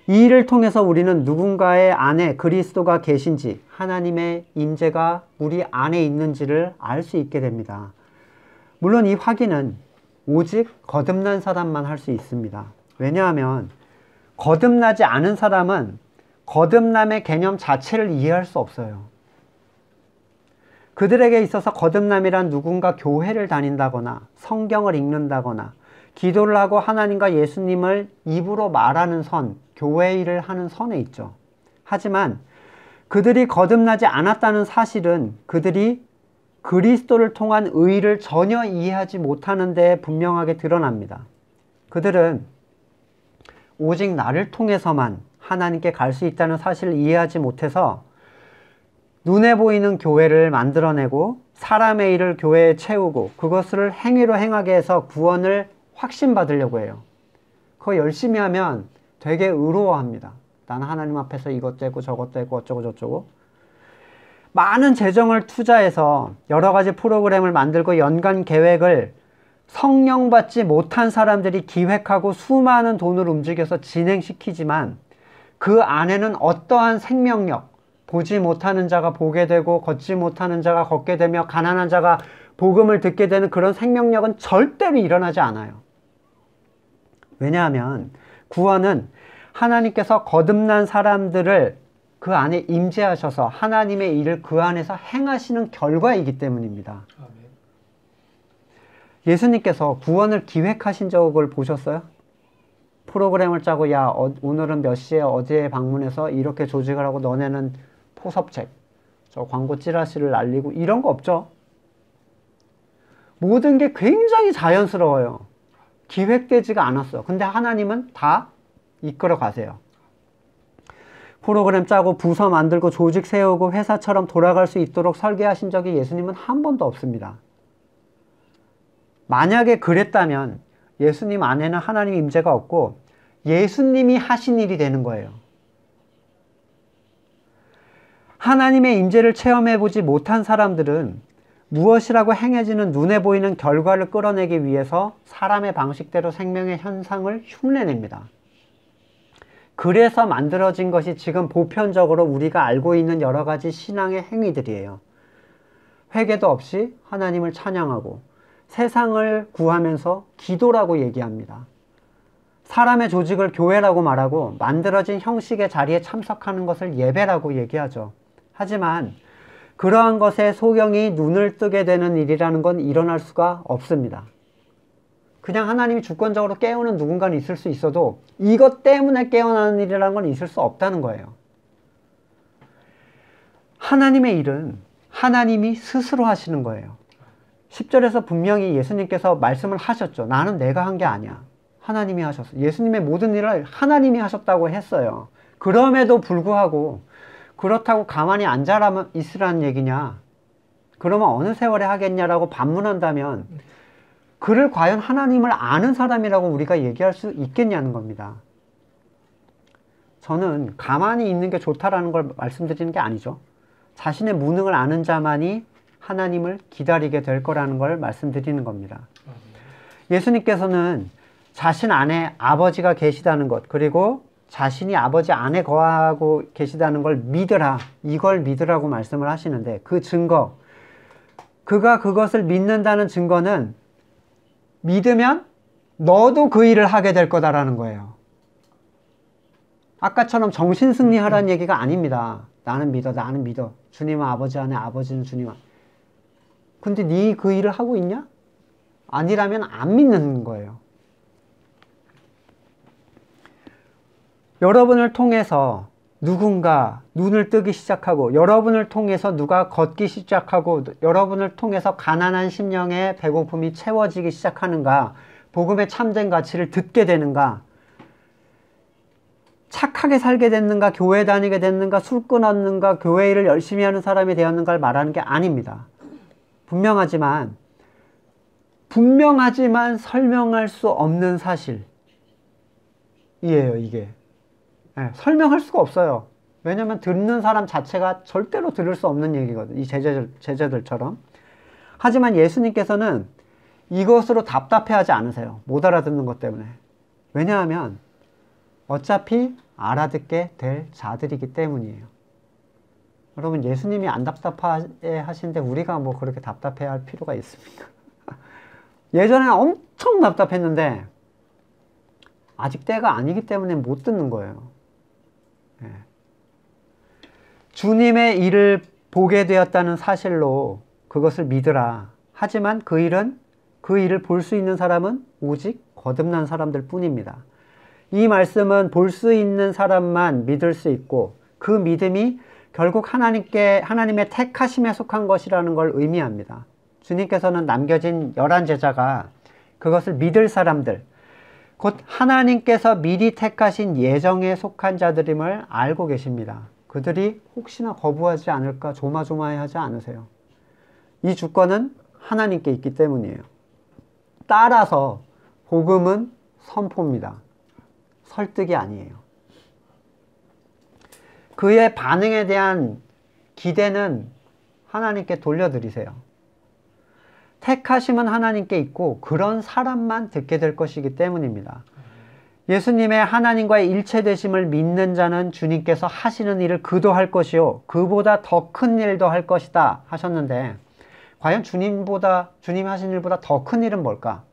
이 일을 통해서 우리는 누군가의 안에 그리스도가 계신지, 하나님의 임재가 우리 안에 있는지를 알 수 있게 됩니다. 물론 이 확인은 오직 거듭난 사람만 할 수 있습니다. 왜냐하면 거듭나지 않은 사람은 거듭남의 개념 자체를 이해할 수 없어요. 그들에게 있어서 거듭남이란 누군가 교회를 다닌다거나 성경을 읽는다거나 기도를 하고 하나님과 예수님을 입으로 말하는 선, 교회 일을 하는 선에 있죠. 하지만 그들이 거듭나지 않았다는 사실은 그들이 그리스도를 통한 의를 전혀 이해하지 못하는 데 분명하게 드러납니다. 그들은 오직 나를 통해서만 하나님께 갈 수 있다는 사실을 이해하지 못해서 눈에 보이는 교회를 만들어내고 사람의 일을 교회에 채우고 그것을 행위로 행하게 해서 구원을 확신받으려고 해요. 그거 열심히 하면 되게 의로워합니다. 나는 하나님 앞에서 이것 되고 저것 되고 어쩌고 저쩌고. 많은 재정을 투자해서 여러 가지 프로그램을 만들고 연간 계획을 성령받지 못한 사람들이 기획하고 수많은 돈을 움직여서 진행시키지만 그 안에는 어떠한 생명력, 보지 못하는 자가 보게 되고 걷지 못하는 자가 걷게 되며 가난한 자가 복음을 듣게 되는 그런 생명력은 절대로 일어나지 않아요. 왜냐하면 구원은 하나님께서 거듭난 사람들을 그 안에 임재하셔서 하나님의 일을 그 안에서 행하시는 결과이기 때문입니다. 예수님께서 구원을 기획하신 적을 보셨어요? 프로그램을 짜고 야 오늘은 몇 시에 어디에 방문해서 이렇게 조직을 하고 너네는 포섭책, 저 광고 찌라시를 날리고 이런 거 없죠? 모든 게 굉장히 자연스러워요. 기획되지가 않았어. 근데 하나님은 다 이끌어 가세요. 프로그램 짜고 부서 만들고 조직 세우고 회사처럼 돌아갈 수 있도록 설계하신 적이 예수님은 한 번도 없습니다. 만약에 그랬다면 예수님 안에는 하나님 임재가 없고 예수님이 하신 일이 되는 거예요. 하나님의 임재를 체험해보지 못한 사람들은 무엇이라고 행해지는 눈에 보이는 결과를 끌어내기 위해서 사람의 방식대로 생명의 현상을 흉내냅니다. 그래서 만들어진 것이 지금 보편적으로 우리가 알고 있는 여러 가지 신앙의 행위들이에요. 회개도 없이 하나님을 찬양하고 세상을 구하면서 기도라고 얘기합니다. 사람의 조직을 교회라고 말하고 만들어진 형식의 자리에 참석하는 것을 예배라고 얘기하죠. 하지만 그러한 것에 소경이 눈을 뜨게 되는 일이라는 건 일어날 수가 없습니다. 그냥 하나님이 주권적으로 깨우는 누군가는 있을 수 있어도 이것 때문에 깨어나는 일이라는 건 있을 수 없다는 거예요. 하나님의 일은 하나님이 스스로 하시는 거예요. 10절에서 분명히 예수님께서 말씀을 하셨죠. 나는 내가 한 게 아니야. 하나님이 하셨어. 예수님의 모든 일을 하나님이 하셨다고 했어요. 그럼에도 불구하고 그렇다고 가만히 앉아 있으라는 얘기냐? 그러면 어느 세월에 하겠냐라고 반문한다면 그를 과연 하나님을 아는 사람이라고 우리가 얘기할 수 있겠냐는 겁니다. 저는 가만히 있는 게 좋다라는 걸 말씀드리는 게 아니죠. 자신의 무능을 아는 자만이 하나님을 기다리게 될 거라는 걸 말씀드리는 겁니다. 예수님께서는 자신 안에 아버지가 계시다는 것, 그리고 자신이 아버지 안에 거하고 계시다는 걸 믿으라, 이걸 믿으라고 말씀을 하시는데 그 증거, 그가 그것을 믿는다는 증거는 믿으면 너도 그 일을 하게 될 거다라는 거예요. 아까처럼 정신승리하라는 얘기가 아닙니다. 나는 믿어, 나는 믿어. 주님은 아버지 안에, 아버지는 주님 안에. 근데 네 그 일을 하고 있냐? 아니라면 안 믿는 거예요. 여러분을 통해서 누군가 눈을 뜨기 시작하고, 여러분을 통해서 누가 걷기 시작하고, 여러분을 통해서 가난한 심령의 배고픔이 채워지기 시작하는가, 복음의 참된 가치를 듣게 되는가, 착하게 살게 됐는가, 교회 다니게 됐는가, 술 끊었는가, 교회 일을 열심히 하는 사람이 되었는가를 말하는 게 아닙니다. 분명하지만 설명할 수 없는 사실이에요, 이게. 네, 설명할 수가 없어요. 왜냐면 듣는 사람 자체가 절대로 들을 수 없는 얘기거든요. 이 제자들처럼. 하지만 예수님께서는 이것으로 답답해하지 않으세요. 못 알아듣는 것 때문에. 왜냐하면 어차피 알아듣게 될 자들이기 때문이에요. 여러분, 예수님이 안 답답해 하시는데 우리가 뭐 그렇게 답답해 할 필요가 있습니까? 예전에는 엄청 답답했는데 아직 때가 아니기 때문에 못 듣는 거예요. 네. 주님의 일을 보게 되었다는 사실로 그것을 믿으라. 하지만 그 일을 볼 수 있는 사람은 오직 거듭난 사람들 뿐입니다. 이 말씀은 볼 수 있는 사람만 믿을 수 있고 그 믿음이 결국 하나님의 택하심에 속한 것이라는 걸 의미합니다. 주님께서는 남겨진 11제자가 그것을 믿을 사람들, 곧 하나님께서 미리 택하신 예정에 속한 자들임을 알고 계십니다. 그들이 혹시나 거부하지 않을까 조마조마해하지 않으세요. 이 주권은 하나님께 있기 때문이에요. 따라서 복음은 선포입니다. 설득이 아니에요. 그의 반응에 대한 기대는 하나님께 돌려드리세요. 택하심은 하나님께 있고 그런 사람만 듣게 될 것이기 때문입니다. 예수님의 하나님과의 일체되심을 믿는 자는 주님께서 하시는 일을 그도 할 것이요 그보다 더 큰 일도 할 것이다 하셨는데 과연 주님이 하신 일보다 더 큰 일은 뭘까?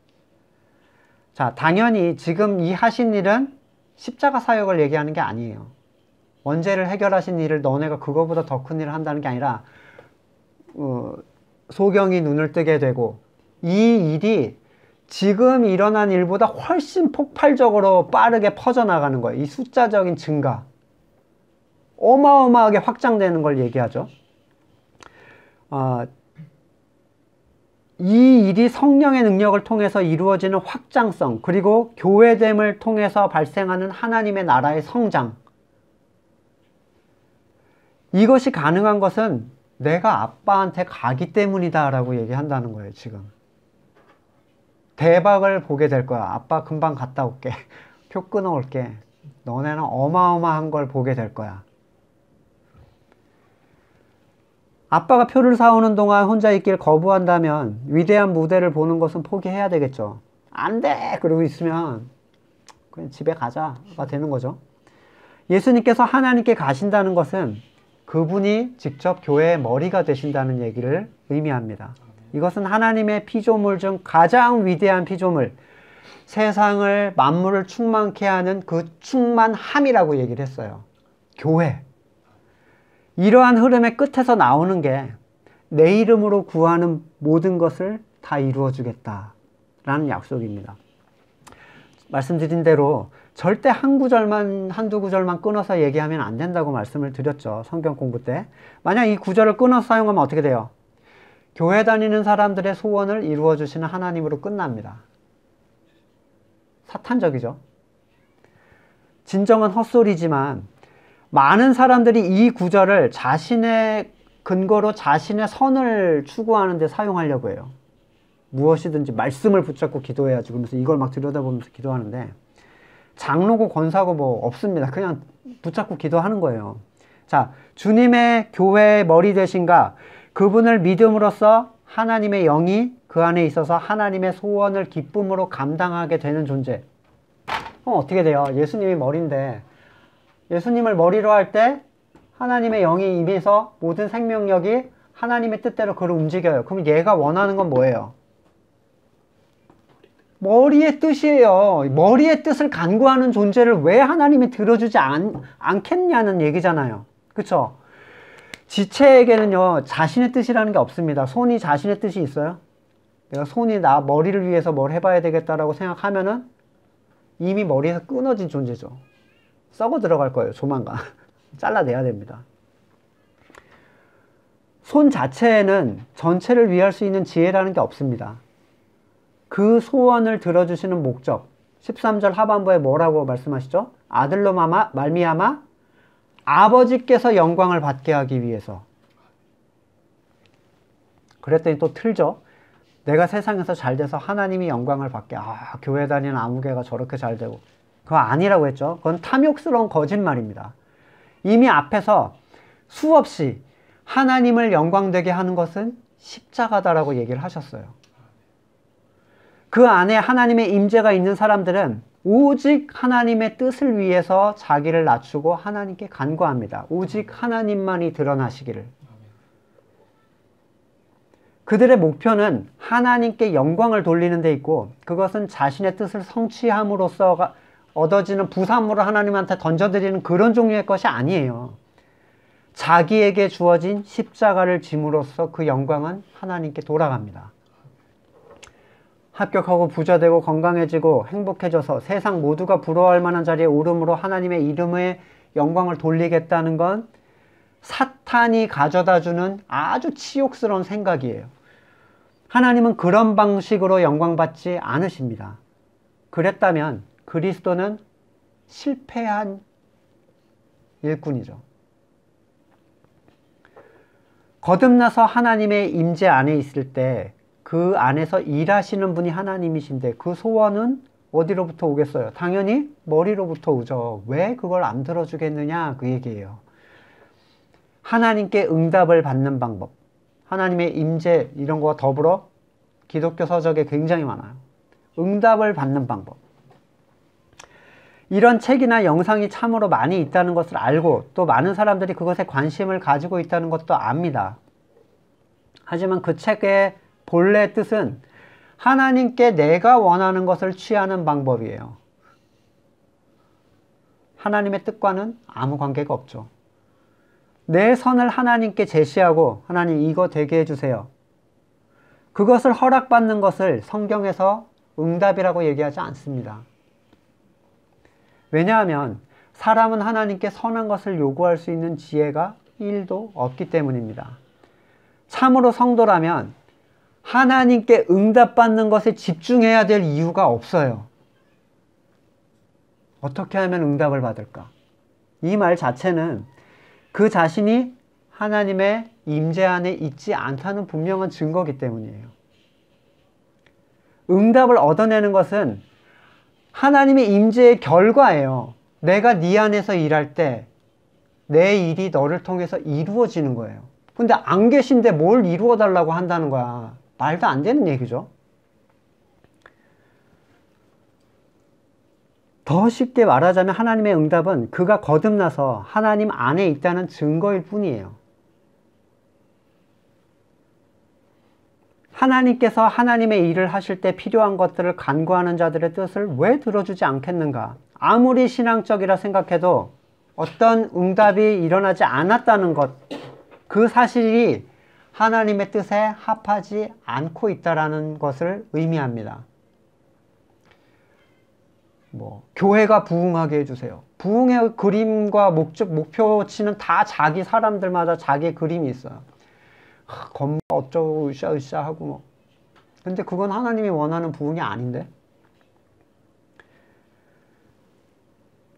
자, 당연히 지금 이 하신 일은 십자가 사역을 얘기하는 게 아니에요. 원죄를 해결하신 일을 너네가 그거보다 더 큰 일을 한다는 게 아니라 소경이 눈을 뜨게 되고 이 일이 지금 일어난 일보다 훨씬 폭발적으로 빠르게 퍼져나가는 거예요. 이 숫자적인 증가. 어마어마하게 확장되는 걸 얘기하죠. 이 일이 성령의 능력을 통해서 이루어지는 확장성, 그리고 교회됨을 통해서 발생하는 하나님의 나라의 성장. 이것이 가능한 것은 내가 아빠한테 가기 때문이다 라고 얘기한다는 거예요, 지금. 대박을 보게 될 거야. 아빠 금방 갔다 올게. 표 끊어올게. 너네는 어마어마한 걸 보게 될 거야. 아빠가 표를 사오는 동안 혼자 있길 거부한다면 위대한 무대를 보는 것은 포기해야 되겠죠. 안 돼! 그러고 있으면 그냥 집에 가자가 되는 거죠. 예수님께서 하나님께 가신다는 것은 그분이 직접 교회의 머리가 되신다는 얘기를 의미합니다. 이것은 하나님의 피조물 중 가장 위대한 피조물, 세상을 만물을 충만케 하는 그 충만함이라고 얘기를 했어요. 교회. 이러한 흐름의 끝에서 나오는 게 내 이름으로 구하는 모든 것을 다 이루어 주겠다라는 약속입니다. 말씀드린 대로 절대 한 구절만, 한두 구절만 끊어서 얘기하면 안 된다고 말씀을 드렸죠. 성경 공부 때. 만약 이 구절을 끊어서 사용하면 어떻게 돼요? 교회 다니는 사람들의 소원을 이루어 주시는 하나님으로 끝납니다. 사탄적이죠. 진정은 헛소리지만 많은 사람들이 이 구절을 자신의 근거로 자신의 선을 추구하는 데 사용하려고 해요. 무엇이든지 말씀을 붙잡고 기도해야지 그러면서 이걸 막 들여다보면서 기도하는데 장로고 권사고 뭐 없습니다. 그냥 붙잡고 기도하는 거예요. 자, 주님의 교회의 머리 되신가? 그분을 믿음으로써 하나님의 영이 그 안에 있어서 하나님의 소원을 기쁨으로 감당하게 되는 존재. 어떻게 돼요? 예수님이 머리인데 예수님을 머리로 할 때 하나님의 영이 임해서 모든 생명력이 하나님의 뜻대로 그를 움직여요. 그럼 얘가 원하는 건 뭐예요? 머리의 뜻이에요. 머리의 뜻을 간구하는 존재를 왜 하나님이 들어주지 않겠냐는 얘기잖아요. 그쵸? 지체에게는요, 자신의 뜻이라는 게 없습니다. 손이 자신의 뜻이 있어요? 내가 손이 나 머리를 위해서 뭘 해봐야 되겠다라고 생각하면은 이미 머리에서 끊어진 존재죠. 썩어 들어갈 거예요, 조만간. 잘라내야 됩니다. 손 자체에는 전체를 위할 수 있는 지혜라는 게 없습니다. 그 소원을 들어주시는 목적, 13절 하반부에 뭐라고 말씀하시죠? 아들로 말미암아 아버지께서 영광을 받게 하기 위해서. 그랬더니 또 틀죠. 내가 세상에서 잘 돼서 하나님이 영광을 받게. 교회 다니는 아무개가 저렇게 잘 되고. 그거 아니라고 했죠. 그건 탐욕스러운 거짓말입니다. 이미 앞에서 수없이 하나님을 영광되게 하는 것은 십자가다라고 얘기를 하셨어요. 그 안에 하나님의 임재가 있는 사람들은 오직 하나님의 뜻을 위해서 자기를 낮추고 하나님께 간구합니다. 오직 하나님만이 드러나시기를. 그들의 목표는 하나님께 영광을 돌리는 데 있고 그것은 자신의 뜻을 성취함으로써 얻어지는 부산물을 하나님한테 던져드리는 그런 종류의 것이 아니에요. 자기에게 주어진 십자가를 짐으로써 그 영광은 하나님께 돌아갑니다. 합격하고 부자되고 건강해지고 행복해져서 세상 모두가 부러워할 만한 자리에 오름으로 하나님의 이름의 영광을 돌리겠다는 건 사탄이 가져다주는 아주 치욕스러운 생각이에요. 하나님은 그런 방식으로 영광받지 않으십니다. 그랬다면 그리스도는 실패한 일꾼이죠. 거듭나서 하나님의 임재 안에 있을 때 그 안에서 일하시는 분이 하나님이신데 그 소원은 어디로부터 오겠어요? 당연히 머리로부터 오죠. 왜 그걸 안 들어주겠느냐 그 얘기예요. 하나님께 응답을 받는 방법, 하나님의 임재 이런 거와 더불어 기독교 서적에 굉장히 많아요. 응답을 받는 방법. 이런 책이나 영상이 참으로 많이 있다는 것을 알고 또 많은 사람들이 그것에 관심을 가지고 있다는 것도 압니다. 하지만 그 책의 본래 뜻은 하나님께 내가 원하는 것을 취하는 방법이에요. 하나님의 뜻과는 아무 관계가 없죠. 내 선을 하나님께 제시하고 하나님 이거 되게 해주세요. 그것을 허락받는 것을 성경에서 응답이라고 얘기하지 않습니다. 왜냐하면 사람은 하나님께 선한 것을 요구할 수 있는 지혜가 1도 없기 때문입니다. 참으로 성도라면 하나님께 응답받는 것에 집중해야 될 이유가 없어요. 어떻게 하면 응답을 받을까? 이 말 자체는 그 자신이 하나님의 임재 안에 있지 않다는 분명한 증거이기 때문이에요. 응답을 얻어내는 것은 하나님의 임재의 결과예요. 내가 네 안에서 일할 때 내 일이 너를 통해서 이루어지는 거예요. 근데 안 계신데 뭘 이루어 달라고 한다는 거야. 말도 안 되는 얘기죠. 더 쉽게 말하자면 하나님의 응답은 그가 거듭나서 하나님 안에 있다는 증거일 뿐이에요. 하나님께서 하나님의 일을 하실 때 필요한 것들을 간구하는 자들의 뜻을 왜 들어주지 않겠는가? 아무리 신앙적이라 생각해도 어떤 응답이 일어나지 않았다는 것, 그 사실이 하나님의 뜻에 합하지 않고 있다는 것을 의미합니다. 교회가 부흥하게 해주세요. 부흥의 그림과 목표치는 다 자기 사람들마다 자기의 그림이 있어요. 건물 어쩌고 으쌰으쌰 하고 근데 그건 하나님이 원하는 부흥이 아닌데?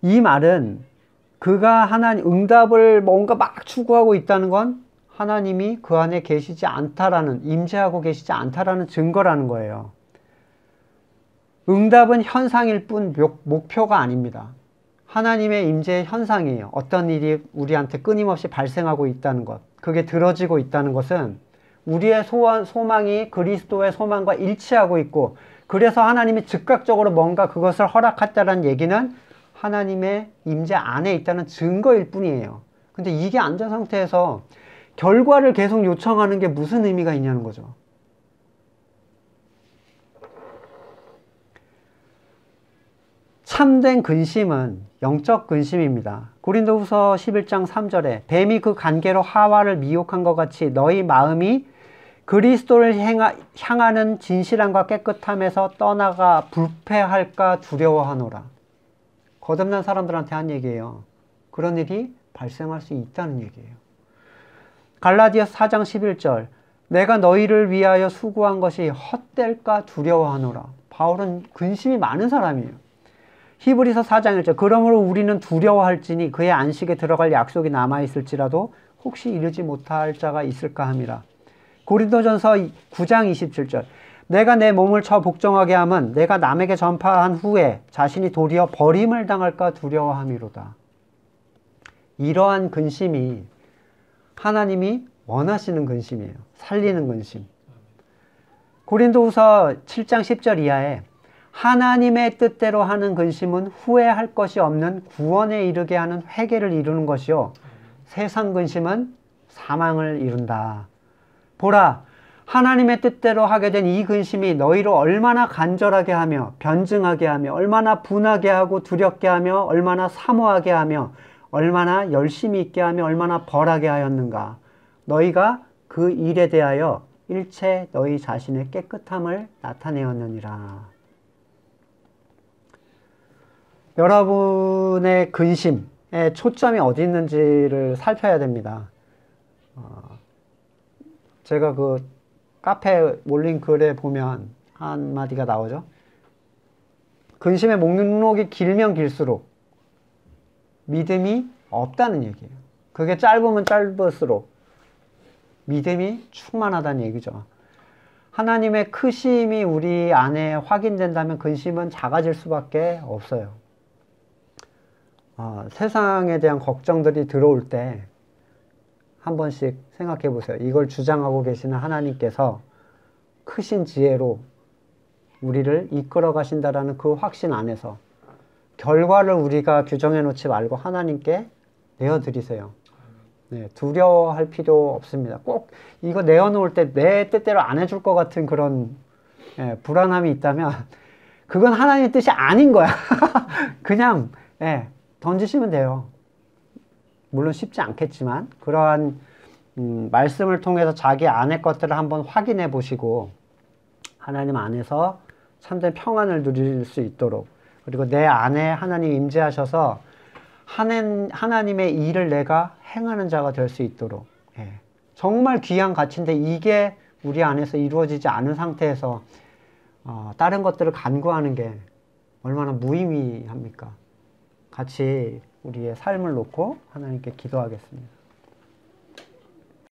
이 말은 그가 하나님 응답을 뭔가 막 추구하고 있다는 건 하나님이 그 안에 계시지 않다라는, 임재하고 계시지 않다라는 증거라는 거예요. 응답은 현상일 뿐 목표가 아닙니다. 하나님의 임재의 현상이에요. 어떤 일이 우리한테 끊임없이 발생하고 있다는 것, 그게 들어지고 있다는 것은 우리의 소망이 그리스도의 소망과 일치하고 있고, 그래서 하나님이 즉각적으로 뭔가 그것을 허락했다는 얘기는 하나님의 임재 안에 있다는 증거일 뿐이에요. 근데 이게 안 된 상태에서 결과를 계속 요청하는 게 무슨 의미가 있냐는 거죠. 참된 근심은 영적 근심입니다. 고린도후서 11장 3절에 뱀이 그 관계로 하와를 미혹한 것 같이 너희 마음이 그리스도를 향하는 진실함과 깨끗함에서 떠나가 불패할까 두려워하노라. 거듭난 사람들한테 한 얘기예요. 그런 일이 발생할 수 있다는 얘기예요. 갈라디아서 4장 11절 내가 너희를 위하여 수고한 것이 헛될까 두려워하노라. 바울은 근심이 많은 사람이에요. 히브리서 4장 1절 그러므로 우리는 두려워할지니 그의 안식에 들어갈 약속이 남아있을지라도 혹시 이르지 못할 자가 있을까 함이라. 고린도전서 9장 27절 내가 내 몸을 쳐 복종하게 함은 내가 남에게 전파한 후에 자신이 도리어 버림을 당할까 두려워함이로다. 이러한 근심이 하나님이 원하시는 근심이에요. 살리는 근심. 고린도후서 7장 10절 이하에 하나님의 뜻대로 하는 근심은 후회할 것이 없는 구원에 이르게 하는 회개를 이루는 것이요 세상 근심은 사망을 이룬다. 보라, 하나님의 뜻대로 하게 된 이 근심이 너희를 얼마나 간절하게 하며 변증하게 하며 얼마나 분하게 하고 두렵게 하며 얼마나 사모하게 하며 얼마나 열심히 있게 하며 얼마나 벌하게 하였는가. 너희가 그 일에 대하여 일체 너희 자신의 깨끗함을 나타내었느니라. 여러분의 근심의 초점이 어디 있는지를 살펴야 됩니다. 제가 그 카페에 올린 글에 보면 한마디가 나오죠. 근심의 목록이 길면 길수록 믿음이 없다는 얘기예요. 그게 짧으면 짧을수록 믿음이 충만하다는 얘기죠. 하나님의 크심이 우리 안에 확인된다면 근심은 작아질 수밖에 없어요. 세상에 대한 걱정들이 들어올 때 한 번씩 생각해 보세요. 이걸 주장하고 계시는 하나님께서 크신 지혜로 우리를 이끌어 가신다라는 그 확신 안에서 결과를 우리가 규정해 놓지 말고 하나님께 내어드리세요. 네, 두려워할 필요 없습니다. 꼭 이거 내어놓을 때 내 뜻대로 안 해줄 것 같은 그런 불안함이 있다면 그건 하나님의 뜻이 아닌 거야. 그냥 던지시면 돼요. 물론 쉽지 않겠지만 그러한 말씀을 통해서 자기 안의 것들을 한번 확인해 보시고 하나님 안에서 참된 평안을 누릴 수 있도록, 그리고 내 안에 하나님 임재하셔서 하나님의 일을 내가 행하는 자가 될 수 있도록, 정말 귀한 가치인데 이게 우리 안에서 이루어지지 않은 상태에서 다른 것들을 간구하는 게 얼마나 무의미합니까? 같이 우리의 삶을 놓고 하나님께 기도하겠습니다.